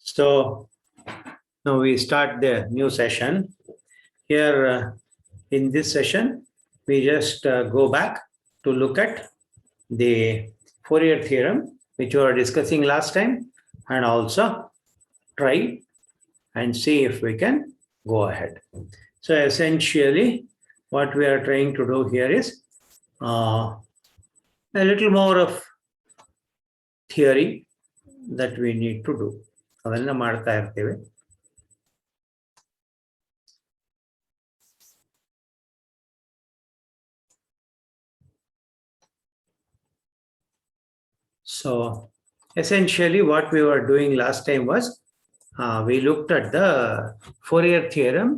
So now we start the new session. Here in this session, we just go back to look at the Fourier theorem, which we were discussing last time, and also try and see if we can go ahead. So essentially, what we are trying to do here is a little more of theory that we need to do. ಅದನ್ನ ಮಾಡ್ತಾ ಇರ್ತೀವಿ. So essentially what we were doing last time was we looked at the Fourier theorem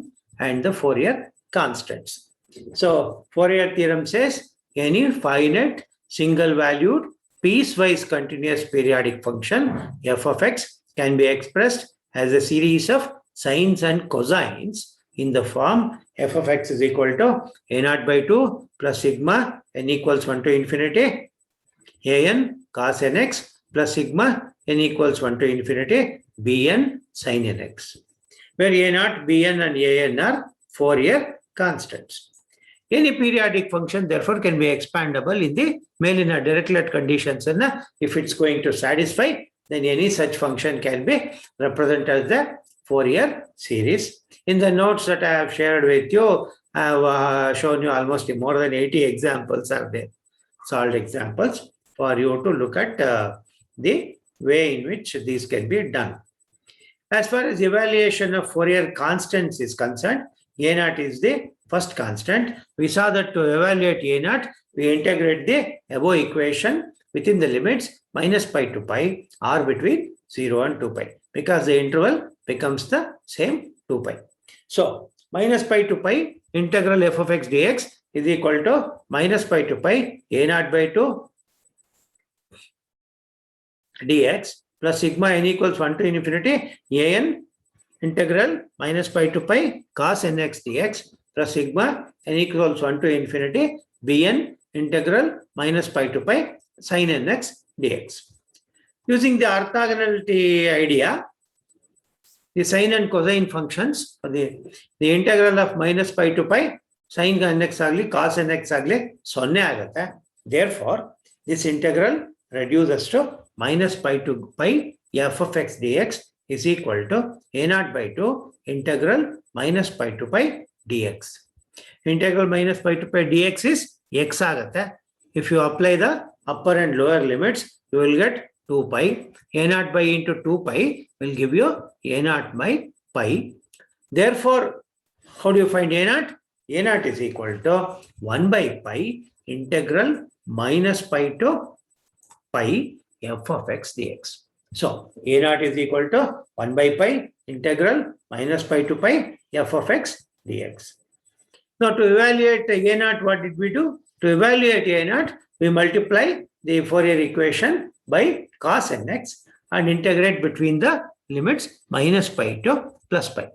and the Fourier constants. So Fourier theorem says any finite single valued piecewise continuous periodic function f of x can be expressed as a series of sines and cosines in the form f of x is equal to a naught by 2 plus sigma n equals 1 to infinity an cos nx plus sigma n equals 1 to infinity bn sin nx, where a naught, bn and an are Fourier constants. Any periodic function, therefore, can be expandable in the Mellina Dirichlet conditions. And if it's going to satisfy, then any such function can be represented as the Fourier series. In the notes that I have shared with you, I have shown you almost more than 80 examples are there, solved examples, for you to look at the way in which these can be done. As far as evaluation of Fourier constants is concerned, a naught is the first constant. We saw that to evaluate a naught, we integrate the above equation within the limits minus pi to pi or between 0 and 2 pi, because the interval becomes the same 2 pi. So minus pi to pi integral f of x dx is equal to minus pi to pi a naught by 2 dx plus sigma n equals 1 to infinity an integral minus pi to pi cos nx dx plus sigma n equals 1 to infinity bn integral minus pi to pi sin nx dx. Using the orthogonality idea, the sine and cosine functions, the integral of minus pi to pi sin nx agli cos nx agli sonne agutte. Therefore, this integral reduces to minus pi to pi f of x dx is equal to a naught by 2 integral minus pi to pi dx. Integral minus pi to pi dx is x agutte. If you apply the upper and lower limits, you will get 2 pi. A naught by into 2 pi will give you a naught by pi. Therefore, how do you find a naught? A naught is equal to 1 by pi integral minus pi to pi f of x dx. So a naught is equal to 1 by pi integral minus pi to pi f of x dx. Now to evaluate a naught, what did we do? To evaluate a naught, we multiply the Fourier equation by cos nx and integrate between the limits minus pi to plus pi.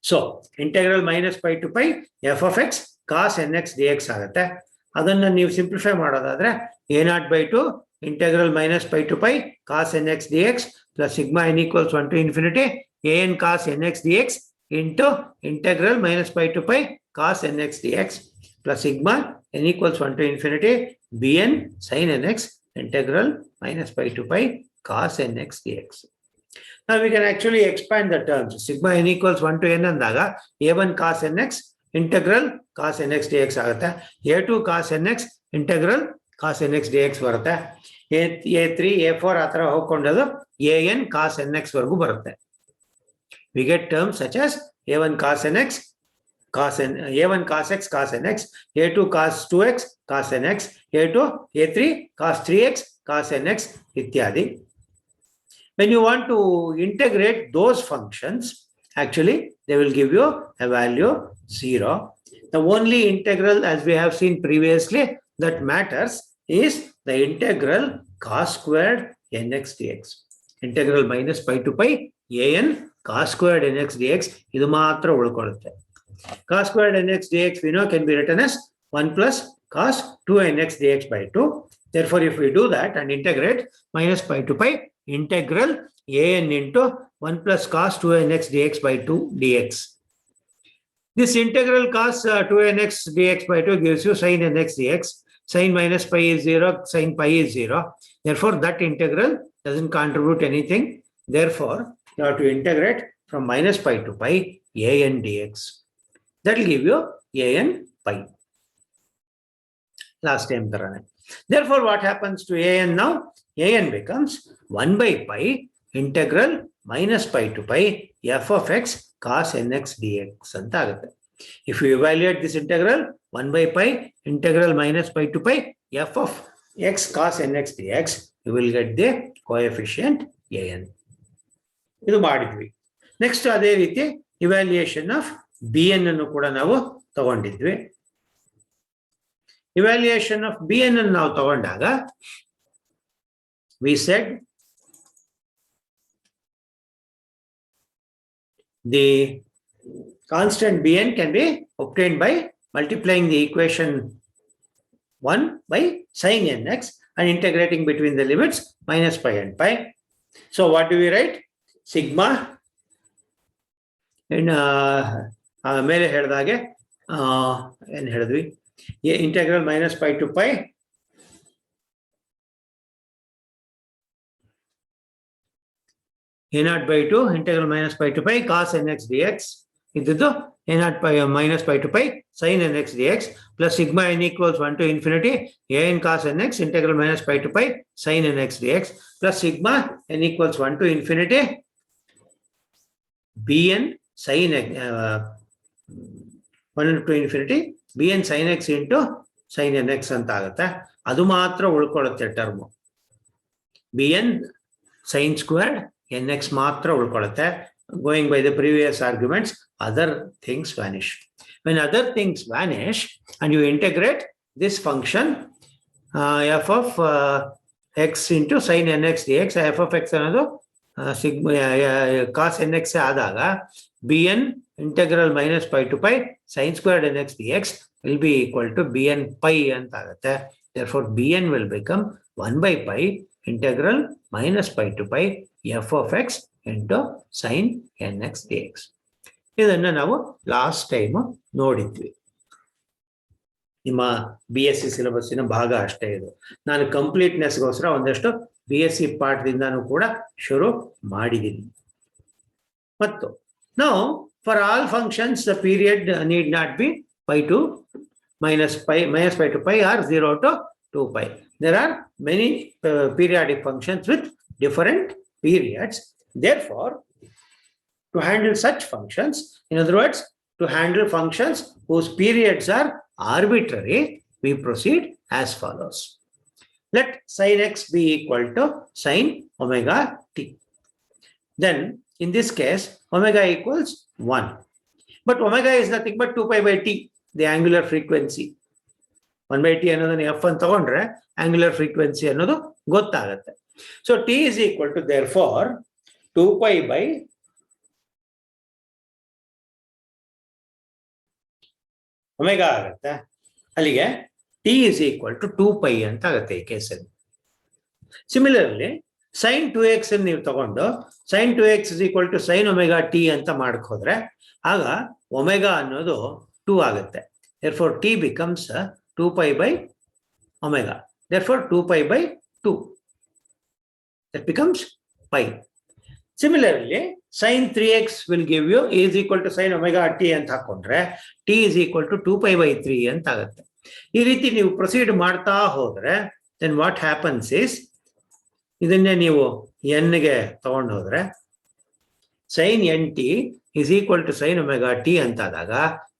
So integral minus pi to pi f of x cos nx dx ಆಗುತ್ತೆ. ಅದನ್ನು ನೀವು simplify ಮಾಡೋದಾದ್ರೆ a naught by 2 integral minus pi to pi cos nx dx plus sigma n equals 1 to infinity an cos nx dx into integral minus pi to pi cos nx dx plus sigma n equals 1 to infinity bn sin nx integral minus pi to pi cos nx dx. Now we can actually expand the terms. Sigma n equals 1 to n andaga a1 cos nx integral cos nx dx ಆಗುತ್ತೆ. a2 cos nx integral cos nx dx ಬರುತ್ತೆ. a3 a4 ಆ ಥರ ಹೋಗ್ಕೊಂಡದು an cos nx ವರೆಗೂ ಬರುತ್ತೆ. We get terms such as a1 cos nx a1 cos x cos nx, a2 cos 2x cos nx, a3 cos 3x cos nx ityadi. When you want to integrate those functions, actually they will give you a value 0. The only integral, as we have seen previously, that matters is the integral cos squared nx dx. Integral minus pi to pi an cos squared nx dx idu maatra ulkodutte. Cos squared nx dx we know can be written as 1 plus cos 2 nx dx by 2. Therefore, if we do that and integrate minus pi to pi integral an into 1 plus cos 2nx dx by 2 dx. This integral cos 2nx dx by 2 gives you sin nx dx. Sin minus pi is 0, sin pi is 0. Therefore, that integral doesn't contribute anything. Therefore, you have to integrate from minus pi to pi an dx. That will give you an pi. Last time. Therefore, what happens to an now? An becomes 1 by pi integral minus pi to pi f of x cos nx dx. If you evaluate this integral, 1 by pi integral minus pi to pi f of x cos nx dx, you will get the coefficient an. ಇದು ಮಾಡಿದ್ವಿ. Next ಅದೇ ರೀತಿ evaluation of bn ಅನ್ನು ಕೂಡ ನಾವು ತಗೊಂಡಿದ್ವಿ. Evaluation of bn ಅನ್ನು ನಾವು ತಗೊಂಡಾಗ we said the constant bn can be obtained by multiplying the equation 1 by sin nx and integrating between the limits minus pi and pi. So what do we write? Sigma in ಮೇಲೆ ಹೇಳಿದಾಗೆ ಏನು ಹೇಳಿದ್ವಿ, integral minus pi to pi a naught by 2 integral minus pi to pi cos nx dx ಇದ್ದದ್ದು a naught pi minus pi to pi sin nx dx plus sigma n equals 1 to infinity an cos nx integral minus pi to pi sin nx dx plus sigma n equals 1 to infinity bn sin 1 to infinity bn sin x into sin nx ಅಂತ ಆಗುತ್ತೆ. ಅದು ಮಾತ್ರ ಉಳ್ಕೊಳ್ಳುತ್ತೆ term. bn sin squared nx ಮಾತ್ರ ಉಳ್ಕೊಳ್ಳುತ್ತೆ. Going by the previous arguments, other things vanish. When other things vanish and you integrate this function f of x into sin nx dx, f of x ಅನ್ನೋದು sigma cos nx ಆದಾಗ bn integral minus pi to pi sin squared nx dx will be equal to bn pi ಅಂತ ಆಗುತ್ತೆ. Therefore, bn will become 1 by pi integral minus pi to pi f of x into sin nx dx. ಇದನ್ನು ನಾವು last time ನೋಡಿದ್ವಿ. ನಿಮ್ಮ BSc ಸಿಲೆಬಸ್ಸಿನ ಭಾಗ ಅಷ್ಟೇ ಇದು. ನಾನು ಕಂಪ್ಲೀಟ್ನೆಸ್ಗೋಸ್ಕರ ಒಂದಷ್ಟು BSc ಪಾಠದಿಂದನೂ ಕೂಡ ಶುರು ಮಾಡಿದ್ದೀನಿ. ಮತ್ತು ನಾವು for all functions the period need not B pi to minus pi to pi or 0 to 2 pi. There are many periodic functions with different periods. Therefore, to handle such functions, in other words, to handle functions whose periods are arbitrary, we proceed as follows. Let sin x be equal to sin omega t. Then, in this case, omega equals 1. But omega is nothing but 2 pi by t, the angular frequency. 1 by t ಅನ್ನೋದನ್ನ f ಅಂತ ತಗೊಂಡ್ರೆ angular frequency ಅನ್ನೋದು ಗೊತ್ತಾಗುತ್ತೆ. So t is equal to therefore 2 pi by omega ಆಗುತ್ತೆ. ಅಲ್ಲಿಗೆ t is equal to 2 pi ಅಂತ ಆಗುತ್ತೆ ಈ ಕೇಸಲ್ಲಿ. ಸಿಮಿಲರ್ಲಿ sin 2x ಅನ್ನು ನೀವು ತಗೊಂಡು sin 2x is equal to sin omega t ಅಂತ ಮಾಡ್ಕೋದ್ರೆ ಆಗ omega ಅನ್ನೋದು 2 ಆಗುತ್ತೆ. Therefore, t becomes 2 pi by omega. Therefore, 2 pi by 2. That becomes pi. Similarly, sin 3x will give you is equal to sin omega t ಅಂತ ಹಾಕೊಂಡ್ರೆ t is equal to 2 pi by 3 ಅಂತ ಆಗುತ್ತೆ. ಈ ರೀತಿ ನೀವು proceed ಮಾಡ್ತಾ ಹೋದ್ರೆ then what happens is ಇದನ್ನೇ ನೀವು n ಗೆ ತಗೊಂಡು ಹೋದ್ರೆ sin nt is equal to sin omega t ಅಂತಾದಾಗ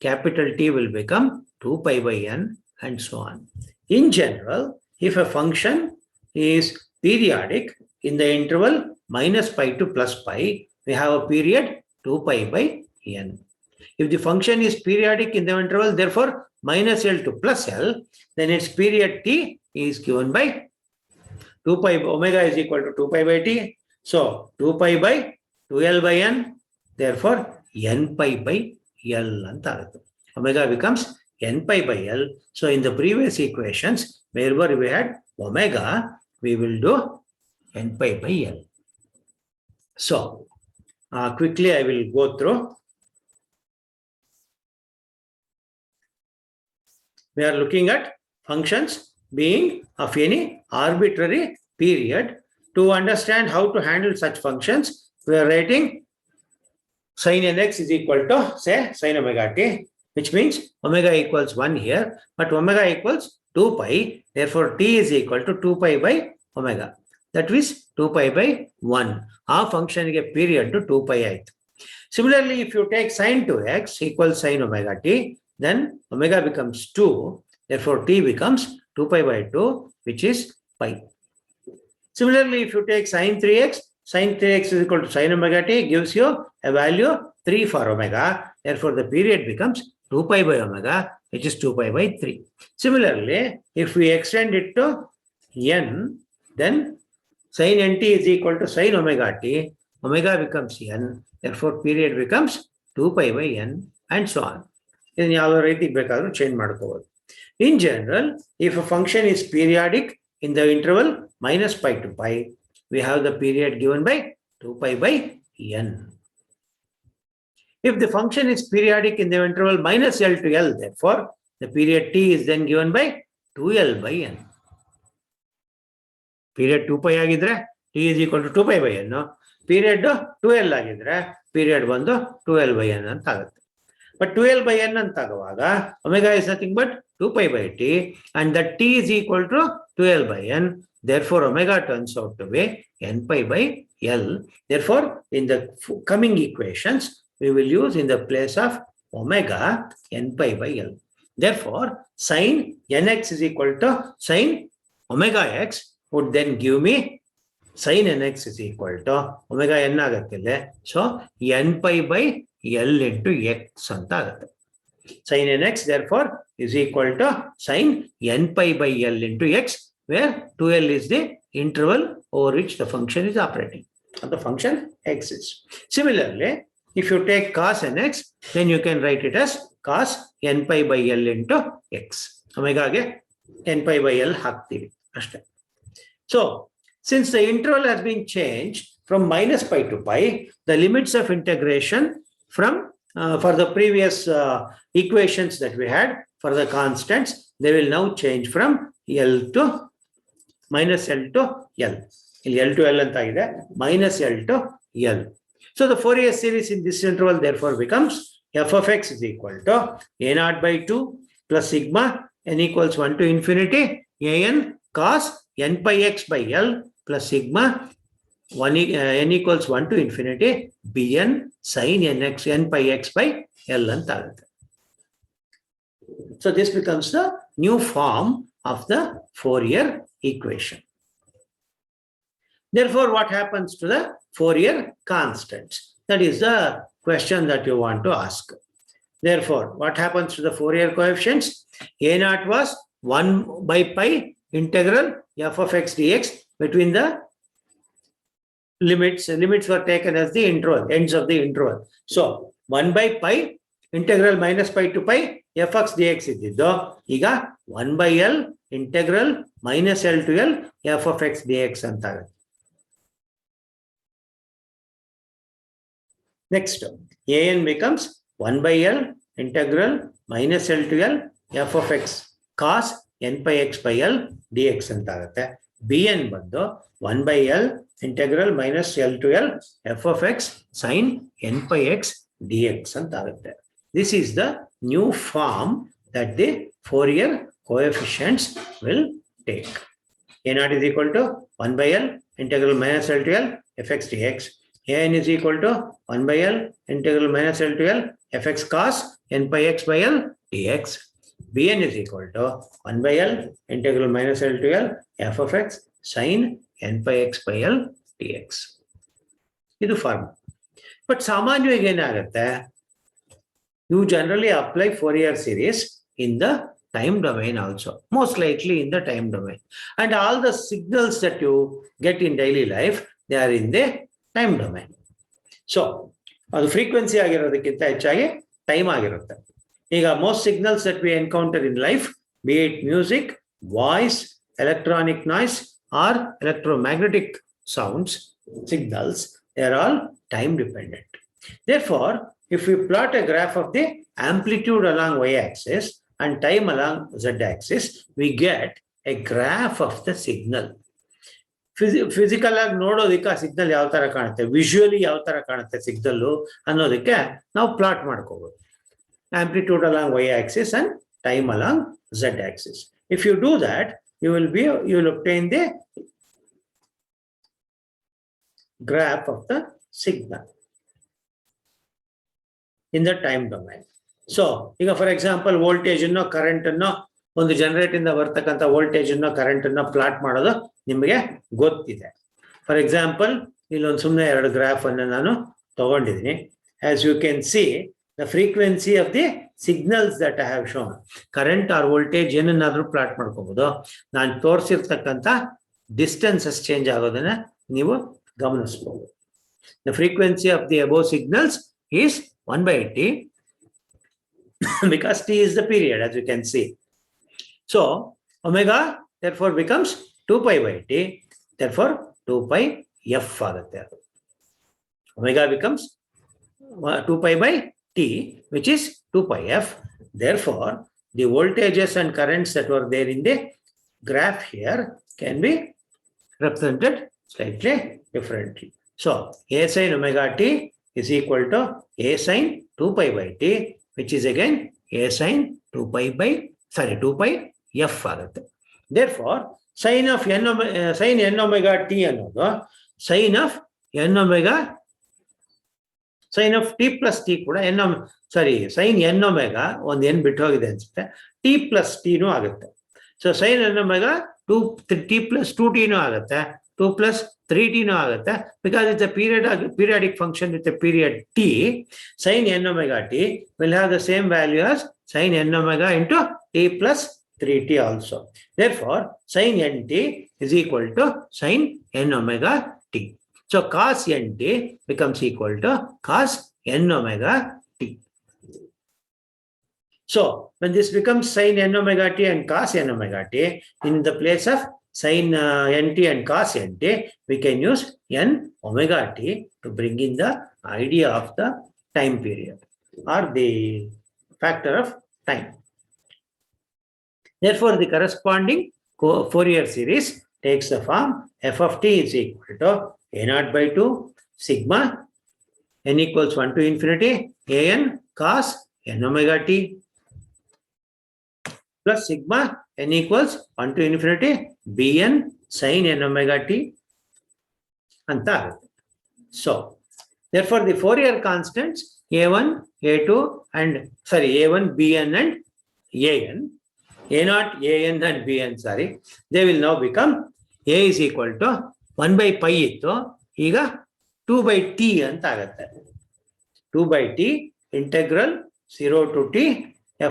capital T will become 2 pi by n and so on. In general, if a function is periodic in the interval minus pi to plus pi, we have a period 2 pi by n. If the function is periodic in the interval, therefore, minus L to plus L, then its period T is given by 2 pi, omega is equal to 2 pi by T. So, 2 pi by 2L by n, therefore, n pi by L. Omega becomes n pi by L. So, in the previous equations, wherever we had omega, we will do n pi by L. So quickly I will go through. We are looking at functions being of any arbitrary period. To understand how to handle such functions, we are writing sin nx is equal to, say, sin omega t, which means omega equals 1 here, but omega equals 2 pi. Therefore, t is equal to 2 pi by omega. That is 2 pi by 1. Our function is a period to 2 pi i. Similarly, if you take sin 2x equals sin omega t, then omega becomes 2. Therefore, t becomes 2 pi by 2, which is pi. Similarly, if you take sin 3x is equal to sin omega t, gives you a value 3 for omega. Therefore, the period becomes 2 pi by omega, which is 2 pi by 3. Similarly, if we extend it to n, then sin nt is equal to sin omega t, omega becomes n, therefore period becomes 2 pi by n, and so on. In ಯಾವ ರೀತಿ ಬೇಕಾದರೂ change ಮಾಡ್ಕೋಬಹುದು. In general, if a function is periodic in the interval minus pi to pi, we have the period given by 2 pi by n. If the function is periodic in the interval minus L to L, therefore, the period t is then given by 2L by n. Period 2 pi ಆಗಿದ್ರೆ t is equal to 2 pi by n. Period 2L ಆಗಿದ್ರೆ period ಬಂದು 2L by n ಅಂತ ಆಗುತ್ತೆ. But 2L by n ಅಂತ ಆಗುವಾಗ omega is nothing but 2 pi by t, and that t is equal to 2L by n. Therefore, omega turns out to be n pi by L. Therefore, in the coming equations, we will use in the place of omega n pi by L. Therefore, sin nx is equal to sin omega x would then give me sin nx is equal to omega n ಆಗುತ್ತಿಲ್ಲ. So, n pi by L into x ಅಂತ ಆಗುತ್ತೆ. Sin nx therefore is equal to sin n pi by L into x, where 2L is the interval over which the function is operating, or the function exists. Similarly, if you take cos nx, then you can write it as cos n pi by L into x. Omega ಗೆ n pi by L ಹಾಕ್ತೀವಿ ಅಷ್ಟೇ. So, since the interval has been changed from minus pi to pi, the limits of integration from for the previous equations that we had for the constants, they will now change from L to minus L to L. L to L anta ide, minus L to L. So the Fourier series in this interval therefore becomes f of x is equal to a naught by 2 plus sigma n equals 1 to infinity an cos n pi x by L plus sigma n equals 1 to infinity bn sin n pi x by L ಅಂತ ಆಗುತ್ತೆ. So this becomes the new form of the Fourier equation. Therefore, what happens to the Fourier constants? That is the question that you want to ask. Therefore, what happens to the Fourier coefficients? A naught was 1 by pi integral f of x dx between the limits. Limits were taken as the interval, ends of the interval. So 1 by pi integral minus pi to pi fx dx ಇದ್ದಿದ್ದು ಈಗ 1 by L integral minus L to L f of x dx ಅಂತ ಆಗುತ್ತೆ. Next, an becomes 1 by L integral minus L to L f of x cos n pi x by L dx ಅಂತ ಆಗುತ್ತೆ. bn ಬಂದು 1 by L integral minus L to L f of x sin n pi x dx ಅಂತ ಆಗುತ್ತೆ. This is the new form that the Fourier coefficients will take. A naught is equal to 1 by L integral minus L to L fx dx. An is equal to 1 by L integral minus L to L fx cos n pi x by L dx. Bn is equal to 1 by L integral minus L to L f of x sin n pi x by L dx. ಇದು form. But ಸಾಮಾನ್ಯವಾಗಿ ಏನಾಗುತ್ತೆ, you generally apply Fourier series in the time domain also, most likely in the time domain. And all the signals that you get in daily life, they are in the time domain. So, ಅದು frequency ಆಗಿರೋದಕ್ಕಿಂತ ಹೆಚ್ಚಾಗಿ time ಆಗಿರುತ್ತೆ. ಈಗ most signals that we encounter in life, be it music, voice, electronic noise, or electromagnetic sounds, signals, They are all time dependent. Therefore, if we plot a graph of the amplitude along y-axis and time along z-axis, we get a graph of the signal. Physical ಆಗಿ ನೋಡೋದಕ್ಕೆ ಆ signal ಯಾವ ತರ ಕಾಣುತ್ತೆ, visually ಯಾವ ತರ ಕಾಣುತ್ತೆ signal ಅನ್ನೋದಕ್ಕೆ ನಾವು ಪ್ಲಾಟ್ ಮಾಡ್ಕೋಬಹುದು. Amplitude along y-axis and time along z-axis. If you do that, you will obtain the graph of the signal in the time domain. So, ಈಗ for example, voltage ಅನ್ನೋ ಕರೆಂಟ್ ಅನ್ನೋ ಒಂದು ಜನರೇಟ್ ಇಂದ ಬರ್ತಕ್ಕಂಥ voltage ಅನ್ನೋ current ಅನ್ನ plot ಮಾಡೋದು ನಿಮಗೆ ಗೊತ್ತಿದೆ. ಫಾರ್ ಎಕ್ಸಾಂಪಲ್, ಇಲ್ಲೊಂದು ಸುಮ್ಮನೆ ಎರಡು ಗ್ರಾಫ್ ಅನ್ನು ನಾನು ತಗೊಂಡಿದ್ದೀನಿ. As you can see the frequency of the signals that I have shown. Current or voltage ಏನನ್ನಾದ್ರೂ ಪ್ಲಾಟ್ ಮಾಡ್ಕೋಬಹುದು. ನಾನು ತೋರಿಸಿರ್ತಕ್ಕಂಥ ಡಿಸ್ಟೆನ್ಸಸ್ ಚೇಂಜ್ ಆಗೋದನ್ನ ನೀವು ಗಮನಿಸಬಹುದು. The frequency of the above signals is 1/t because t is the period, as you can see. So omega therefore becomes 2π/t, therefore 2π f ಆಗುತ್ತೆ. Omega becomes 2π/t, which is 2πf. Therefore the voltages and currents that were there in the graph here can be represented slightly differently. So a sin omega t is equal to a sin 2π/t, which is again a sin 2πf ಆಗುತ್ತೆ. Therefore sin of n omega t ಅನ್ನೋದು sin of t plus t ಕೂಡ sin n omega ಒಂದು n ಬಿಟ್ಟು ಹೋಗಿದೆ ಅನ್ಸುತ್ತೆ, t plus t ನೂ ಆಗುತ್ತೆ. So sin n omega 2t plus 2t ನೂ ಆಗುತ್ತೆ, 2 plus 3t ನೂ ಆಗುತ್ತೆ. Because it's a periodic function with a period t, sin n omega t will have the same value as sin n omega into t plus 3t also. Therefore sin nt is equal to sin n omega t. So cos nt becomes equal to cos n omega t. So when this becomes sin n omega t and cos n omega t, in the place of sin nt and cos nt, we can use n omega t to bring in the idea of the time period or the factor of time. Therefore the corresponding Fourier series takes the form f of t is equal to a0/2 sigma n equals 1 to infinity an cos n omega t plus sigma n equals 1 to infinity bn sin n omega t anta agutte. So therefore the Fourier constants a1 a2 and a1 bn and an, a0 an and bn, they will now become a is equal to 1/pi ittu iga 2/t anta agutte. 2/t integral 0 to t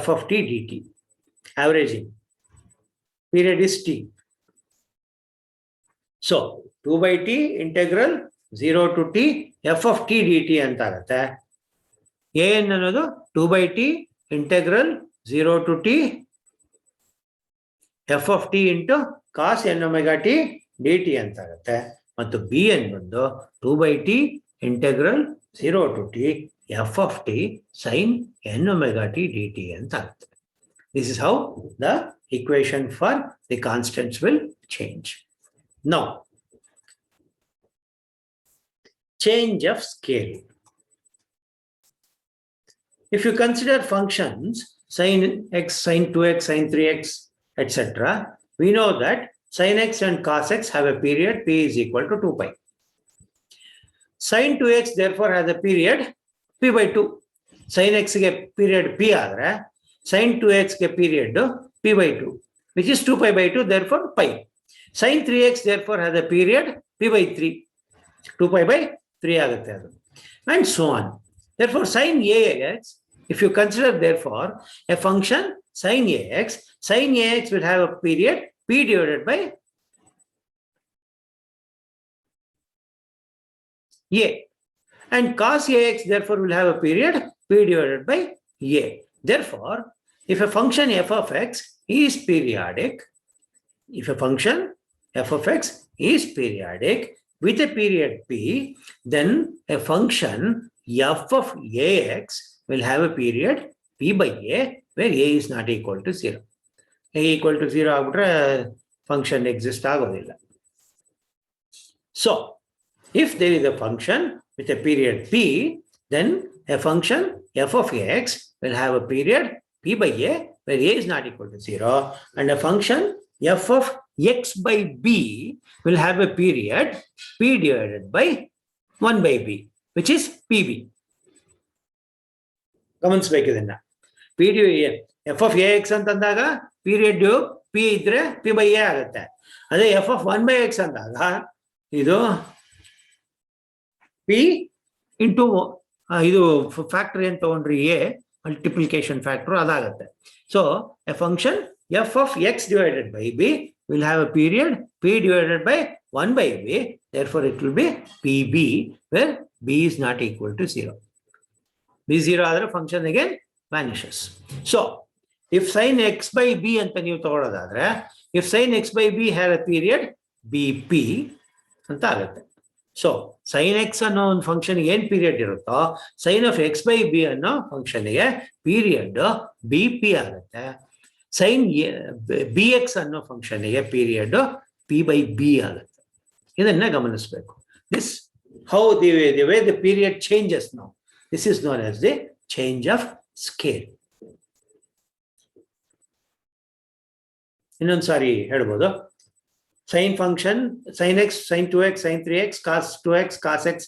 f of t dt. Averaging period is t. So 2/t integral 0 to t f of t dt ಅಂತ ಆಗುತ್ತೆ. an ಅನ್ನೋದು 2/t integral 0 to t f of t into cos n omega t dt ಅಂತ ಆಗುತ್ತೆ. ಮತ್ತು bn ಬಂದು 2/t integral 0 to t f of t sin n omega t dt ಅಂತ ಆಗುತ್ತೆ. This is how the equation for the constants will change. Now, change of scale. If you consider functions sin x, sin 2x, sin 3x, etc., we know that sin x and cos x have a period p is equal to 2pi. Sin 2x therefore has a period p/2. Sin x ge period p ಆದರೆ sin 2x ge period p/2, which is 2pi/2, therefore pi. Sin 3x therefore has a period p/3, 2pi/3 ಆಗುತ್ತೆ ಅದು, and so on. Therefore sin ax, if you consider therefore a function sin ax will have a period p divided by a, and cos ax therefore will have a period p divided by a. Therefore if a function f of x is periodic, with a period p, then a function f of ax will have a period p by a where a is not equal to 0. A equal to 0 ಆಗ್ಬಿಟ್ರೆ function exist ಆಗೋದಿಲ್ಲ. So, if there is a function with a period p, then a function f of x will have a period p by a where a is not equal to 0, and a function f of x by b will have a period p divided by 1 by b, which is pb. ಗಮನಿಸಬೇಕು ಇದನ್ನ. f of ax ಅಂತಂದಾಗ period p ಇದ್ರೆ p by a ಆಗುತ್ತೆ. ಅದೇ f of 1 by x ಅಂದಾಗ ಇದು p into ಇದು factor ಏನು ತಗೊಂಡ್ರಿ a ಮಲ್ಟಿಪ್ಲಿಕೇಶನ್ ಫ್ಯಾಕ್ಟರ್ ಅದಾಗುತ್ತೆ. So a function f of x divided by b will have a period p divided by 1 by b, therefore it will be pb where b is not equal to 0. b 0 ಆದರೆ function again vanishes. So if sin x by b ಅಂತ ನೀವು ತಗೊಳ್ಳೋದಾದ್ರೆ if sin x by b had a period bp ಅಂತ ಆಗುತ್ತೆ. So sin x ಅನ್ನೋ ಒಂದು function ಏನ್ period ಇರುತ್ತೋ sin of x by b ಅನ್ನೋ ಫಂಕ್ಷನ್ಗೆ ಪೀರಿಯಡ್ bp ಆಗುತ್ತೆ. sin bx ಅನ್ನೋ ಫಂಕ್ಷನ್ಗೆ ಪೀರಿಯಡ್ p by b ಆಗುತ್ತೆ. ಇದನ್ನ ಗಮನಿಸಬೇಕು. This how the way the period changes now. This is known as the change of scale. ಇನ್ನೊಂದು ಸಾರಿ ಹೇಳ್ಬೋದು. Sin function, sin x, sin 2x, sin 3x, cos 2x, cos x.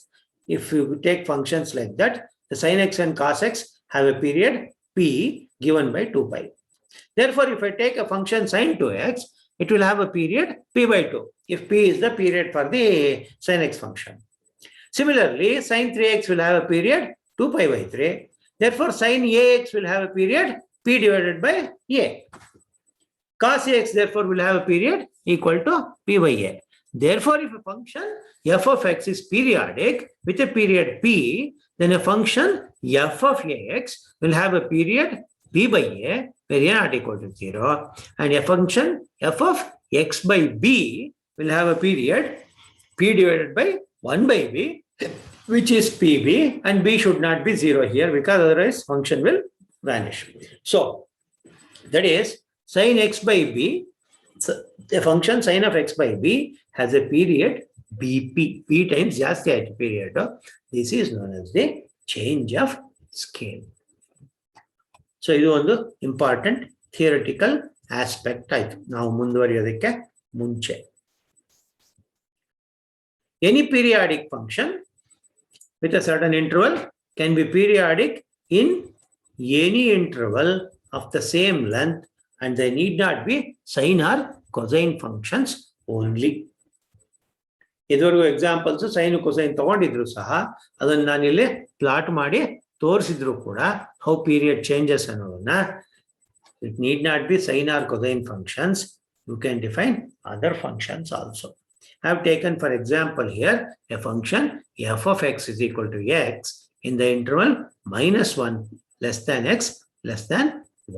If you take functions like that, the sin x and cos x have a period p given by 2 pi. Therefore, if I take a function sin 2x, it will have a period p by 2, if p is the period for the sin x function. Similarly, sin 3x will have a period 2 pi by 3. Therefore, sin ax will have a period p divided by a. Cos ax therefore will have a period equal to p by a. Therefore, if a function f of x is periodic with a period p, then a function f of ax will have a period p by a where a not equal to 0, and a function f of x by b will have a period p divided by 1 by b, which is pb, and b should not be 0 here because otherwise function will vanish. So that is sin x by b, the function sin of x by b has a period bp, p times ಜಾಸ್ತಿ ಆಯ್ತು period. This is known as the change of scale. So ಇದು ಒಂದು important theoretical aspect ಆಯ್ತು. ನಾವು ಮುಂದುವರಿಯೋದಕ್ಕೆ ಮುಂಚೆ any periodic function with a certain interval can be periodic in any interval of the same length, and they need not be sine or cosine functions only. ಇದುವರೆಗೂ examples sine cosine ತಗೊಂಡಿದ್ರು ಸಹ ಅದನ್ನ ನಾನಿಲ್ಲಿ plot ಮಾಡಿ ತೋರಿಸಿದ್ರು ಕೂಡ how period changes ಅನ್ನೋದನ್ನ. It need not be sine or cosine functions. You can define other functions also. I have taken for example here a function f of x is equal to x in the interval -1 less than x less than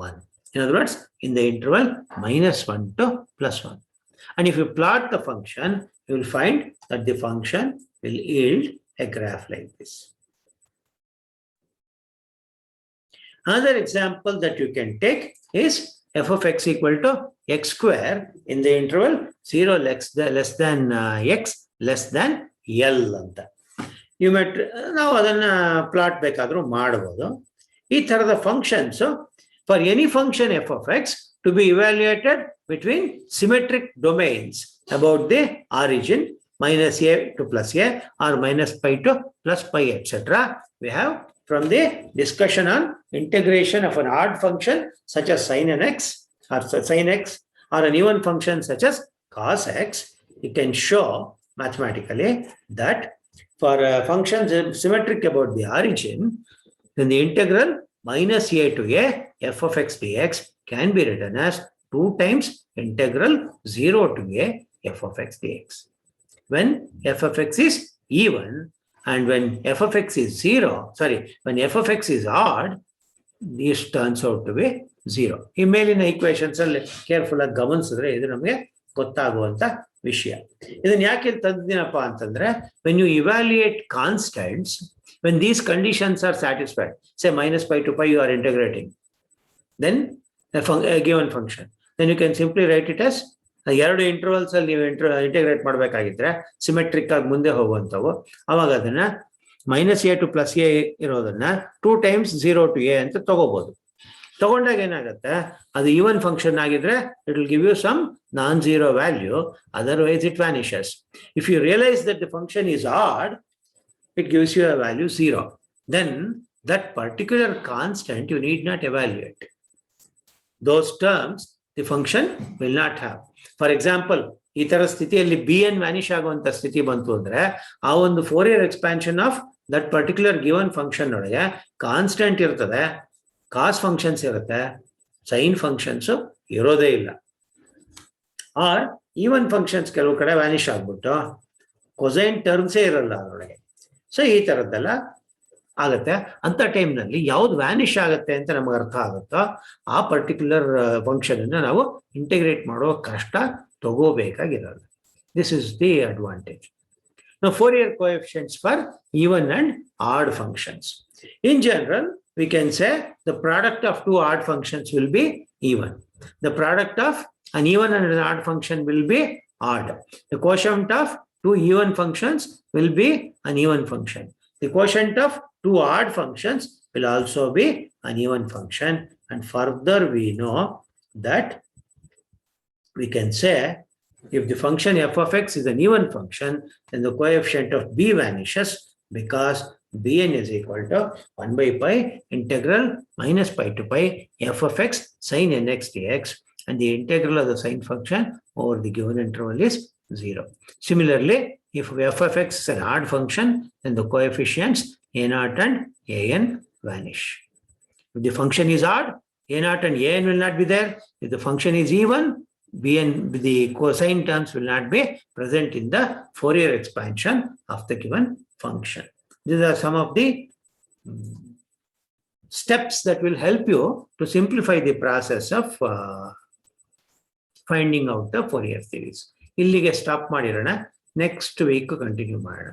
1. In other words, in the interval -1 to +1. And if you plot the function, you will find that the function will yield a graph like this. Another example that you can take is f of x equal to x square in the interval 0 less than x less than L ಅಂತ. ನಾವು ಅದನ್ನ plot ಬೇಕಾದ್ರೂ ಮಾಡಬಹುದು. ಈ ತರದ functions for any function f of x to be evaluated between symmetric domains about the origin -a to +a or -pi to +pi, etc. We have from the discussion on integration of an odd function such as sin x or an even function such as cos x, you can show mathematically that for functions symmetric about the origin, then the integral -a to a f of x dx can be written as 2 times integral 0 to a f of x dx. When f of x is even and when f of x is when f of x is odd, this turns out to be 0. ಈ ಮೇಲಿನ equations ಅಲ್ಲಿ careful ಆಗಿ ಗಮನಿಸಿದ್ರೆ ಇದು ನಮಗೆ ಗೊತ್ತಾಗುವಂತ ವಿಷಯ. ಇದನ್ನ ಯಾಕೆ ತಂದಿದ್ದೀನಪ್ಪ ಅಂತಂದ್ರೆ, when you evaluate constants, when these conditions are satisfied, say minus pi to pi you are integrating, then a given function, then you can simply write it as ಎರಡು ಇಂಟರ್ವಲ್ಸ್ ಅಲ್ಲಿ ನೀವು ಇಂಟಿಗ್ರೇಟ್ ಮಾಡ್ಬೇಕಾಗಿದ್ರೆ ಸಿಮೆಟ್ರಿಕ್ ಆಗಿ ಮುಂದೆ ಹೋಗುವಂಥವು. ಅವಾಗ ಅದನ್ನ -a to +a ಇರೋದನ್ನ 2 times 0 to a ಅಂತ ತಗೋಬಹುದು. ತಗೊಂಡಾಗ ಏನಾಗುತ್ತೆ, ಅದು ಈವನ್ ಫಂಕ್ಷನ್ ಆಗಿದ್ರೆ it will give you some non zero value, otherwise it vanishes. If you realise that the function is odd, it gives you a value 0. Then that particular constant you need not evaluate. Those terms the function will not have. For example, ಈ ತರ ಸ್ಥಿತಿಯಲ್ಲಿ bn Vanish ಆಗುವಂತ ಸ್ಥಿತಿ ಬಂತು ಅಂದ್ರೆ ಆ ಒಂದು Fourier expansion of that particular given function ಒಳಗೆ ಕಾನ್ಸ್ಟೆಂಟ್ ಇರ್ತದೆ, ಕಾಸ್ ಫಂಕ್ಷನ್ಸ್ ಇರುತ್ತೆ, ಸೈನ್ ಫಂಕ್ಷನ್ಸ್ ಇರೋದೇ ಇಲ್ಲ. ಆರ್ ಈವನ್ ಫಂಕ್ಷನ್ಸ್ ಕೆಲವು ಕಡೆ ವ್ಯಾನಿಷ್ ಆಗ್ಬಿಟ್ಟು ಕೊಸೈನ್ ಟರ್ಮ್ಸೇ ಇರಲ್ಲ ಅದರೊಳಗೆ. ಸೊ ಈ ತರದ್ದೆಲ್ಲ ಆಗತ್ತೆ. ಅಂತ ಟೈಮ್ನಲ್ಲಿ ಯಾವ್ದು ವ್ಯಾನಿಷ್ ಆಗುತ್ತೆ ಅಂತ ನಮಗೆ ಅರ್ಥ ಆಗುತ್ತೋ ಆ ಪರ್ಟಿಕ್ಯುಲರ್ ಫಂಕ್ಷನ್ ಅನ್ನ ನಾವು ಇಂಟಿಗ್ರೇಟ್ ಮಾಡುವ ಕಷ್ಟ ತಗೋಬೇಕಾಗಿರಲ್ಲ. This is the advantage. Now Fourier coefficients for even and odd functions. In general, we can say the product of two odd functions will be even. The product of an even and an odd function will be odd. The quotient of two even functions will be an even function. The quotient of two odd functions will also be an even function. And further we know that we can say if the function f of x is an even function, then the coefficient of b vanishes because bn is equal to 1 by pi integral minus pi to pi f of x sin nx dx, and the integral of the sine function over the given interval is 0. Similarly, if f of x is an odd function, then the coefficients a0 and an vanish. If the function is odd, a0 and an will not be there. If the function is even, bn, the cosine terms will not be present in the Fourier expansion of the given function. These are some of the steps that will help you to simplify the process of finding out the Fourier series. ಇಲ್ಲಿಗೆ stop ಮಾಡಿರೋಣ. Next week continue ಮಾಡೋಣ.